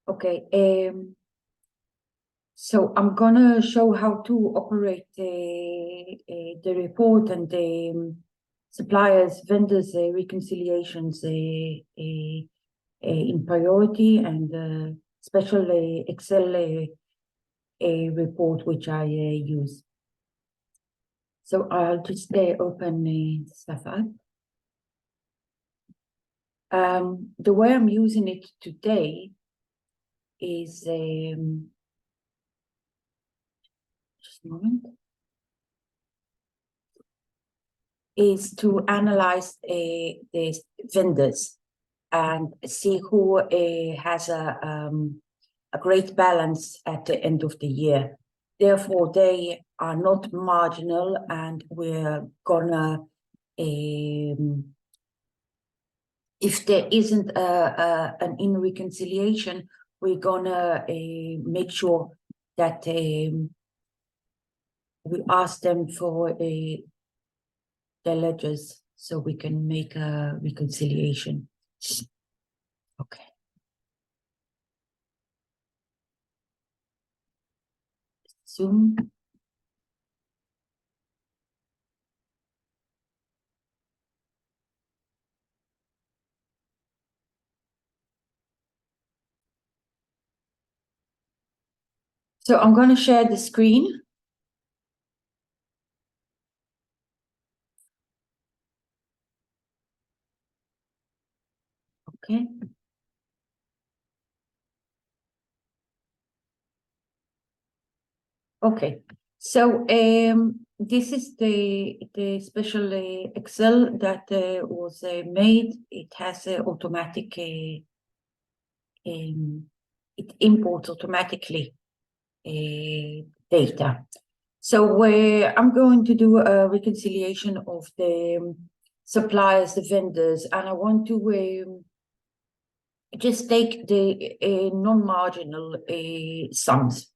Okay, so I'm gonna show how to operate the report and the suppliers, vendors, reconciliations in priority and special Excel report which I use. So I'll just open stuff up. The way I'm using it today is just a moment, is to analyze the vendors and see who has a great balance at the end of the year. Therefore, they are not marginal, and we're gonna, if there isn't an in reconciliation, we're gonna make sure that we ask them for their ledgers so we can make a reconciliation. Okay. Zoom. So I'm going to share the screen. Okay. Okay. So this is the special Excel that was made. It has automatic. It imports automatically data. So I'm going to do a reconciliation of the suppliers, the vendors, and I want to just take the non-marginal sums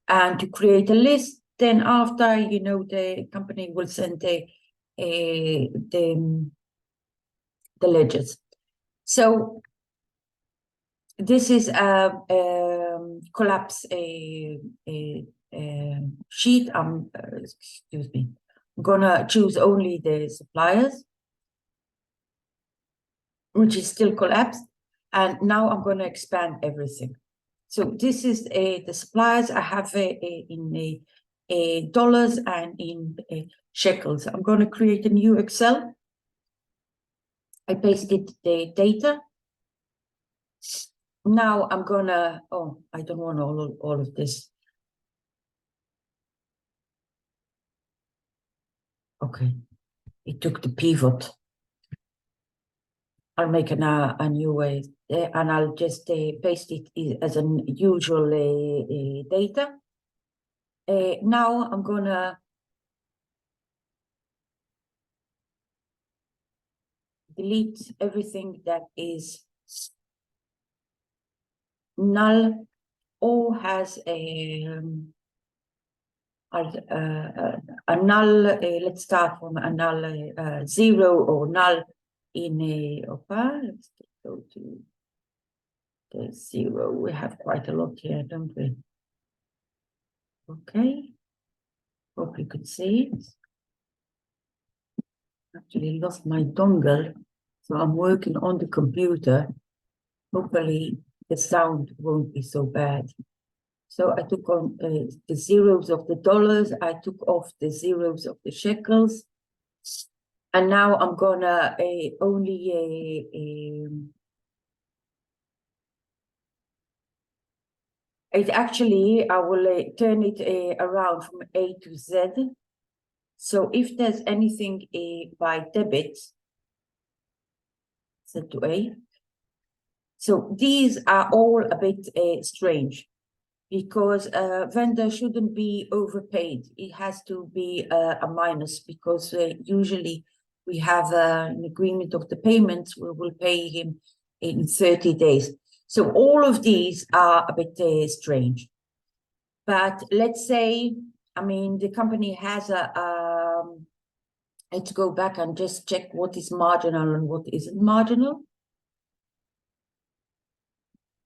and to create a list. Then after, you know, the company will send the ledgers. So this is a collapse sheet. Excuse me. I'm gonna choose only the suppliers, which is still collapsed, and now I'm gonna expand everything. So this is the suppliers I have in dollars and in shekels. I'm gonna create a new Excel. I pasted the data. Now I'm gonna, oh, I don't want all of this. Okay, it took the pivot. I'll make a new way, and I'll just paste it as an usual data. Now I'm gonna delete everything that is null or has a null. Let's start from a null 0 or null in a. Let's go to the 0. We have quite a lot here, don't we? Okay. Hope you could see it. Actually lost my dongle, so I'm working on the computer. Hopefully the sound won't be so bad. So I took on the zeros of the dollars, I took off the zeros of the shekels, and now I'm gonna only it actually I will turn it around from A to Z. So if there's anything by debit, Z to A. So these are all a bit strange, because a vendor shouldn't be overpaid. It has to be a minus, because usually we have an agreement of the payments. We will pay him in 30 days. So all of these are a bit strange. But let's say, I mean, the company has let's go back and just check what is marginal and what isn't marginal.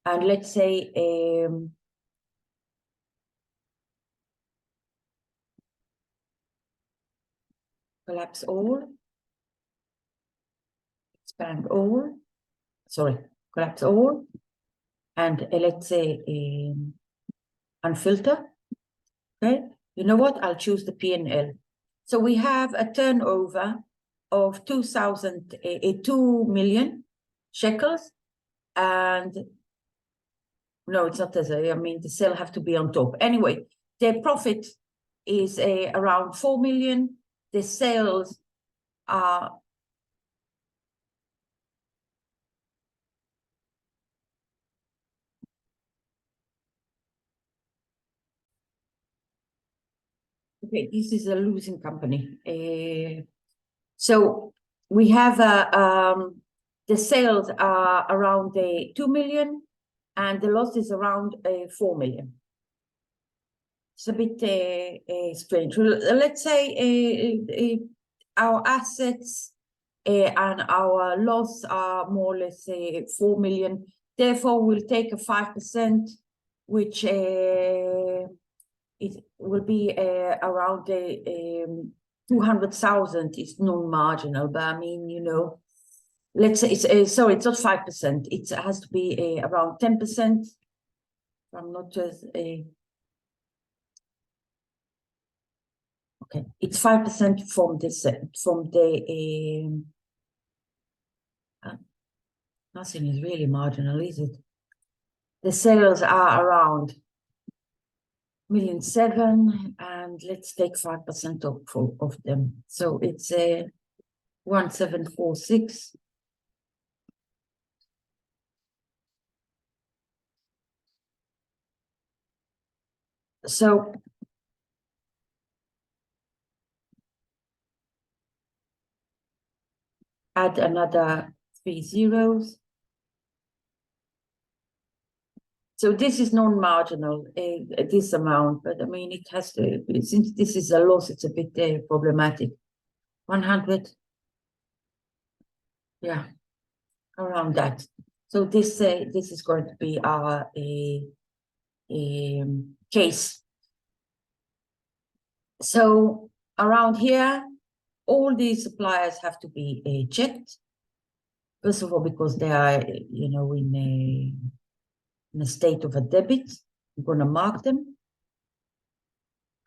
And let's say collapse all, expand all, sorry, collapse all, and let's say unfilter. Okay, you know what? I'll choose the P&L. So we have a turnover of 2 million shekels, and no, it's not as I mean the sale have to be on top. Anyway, their profit is around 4 million. The sales are okay. This is a losing company. So we have the sales are around 2 million, and the loss is around 4 million. It's a bit strange. Let's say our assets and our loss are more or less 4 million. Therefore, we'll take a 5%, which it will be around 200,000. It's non-marginal, but I mean, you know, let's say it's sorry, it's not 5%. It has to be around 10%. I'm not just okay. It's 5% from this from the nothing is really marginal, is it? The sales are around 1,700,000, and let's take 5% of them. So it's 1,746. So add another 3 zeros. So this is non-marginal, this amount, but I mean, it has to, since this is a loss, it's a bit problematic. 100, yeah, around that. So this is going to be our case. So around here, all these suppliers have to be checked. First of all, because they are, you know, in a state of a debit. I'm going to mark them.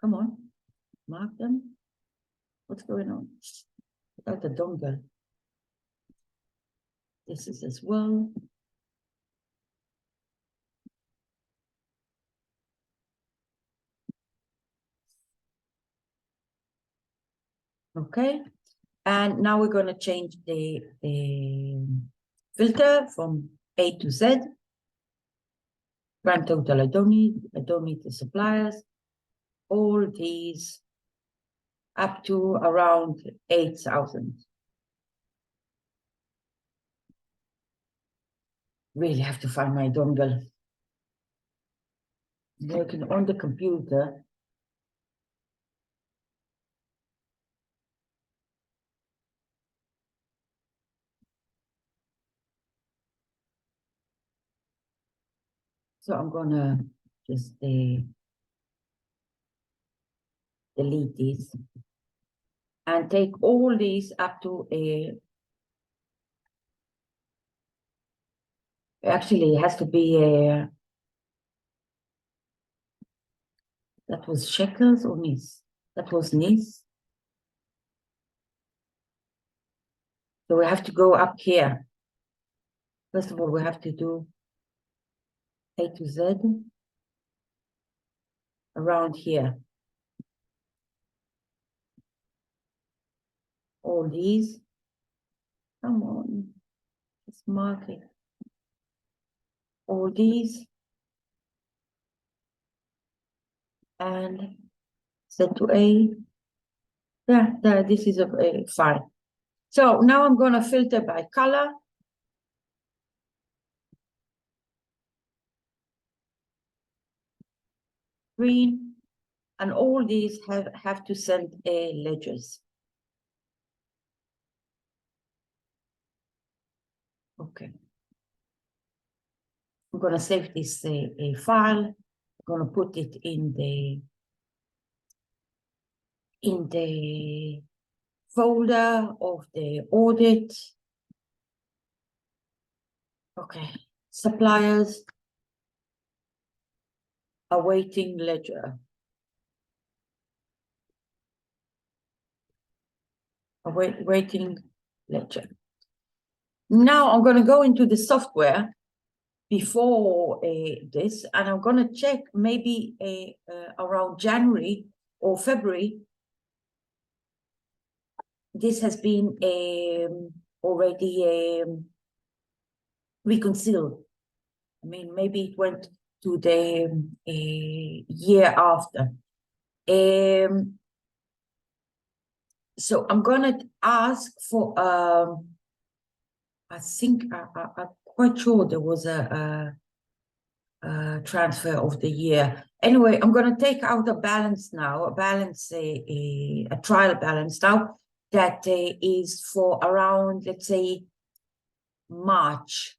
Come on, mark them. What's going on? Without the dongle. This is as well. Okay. And now we're going to change the filter from A to Z. Grand total, I don't need the suppliers. All these up to around 8,000. Really have to find my dongle. Working on the computer. So I'm gonna just delete these and take all these up to a, actually it has to be a, that was shekels or nis? That was nis. So we have to go up here. First of all, we have to do A to Z around here. All these. Come on. Let's mark it. All these. And set to A. Yeah, this is a fine. So now I'm going to filter by color. Green. And all these have to send a ledgers. Okay. I'm gonna save this file. I'm gonna put it in the folder of the audit. Okay, suppliers, awaiting ledger. Awaiting ledger. Now I'm gonna go into the software before this, and I'm gonna check maybe around January or February. This has been already reconciled. I mean, maybe it went to the year after. So I'm gonna ask for I think I'm quite sure there was a transfer of the year. Anyway, I'm gonna take out a balance now, a trial balance now that is for around, let's say, March.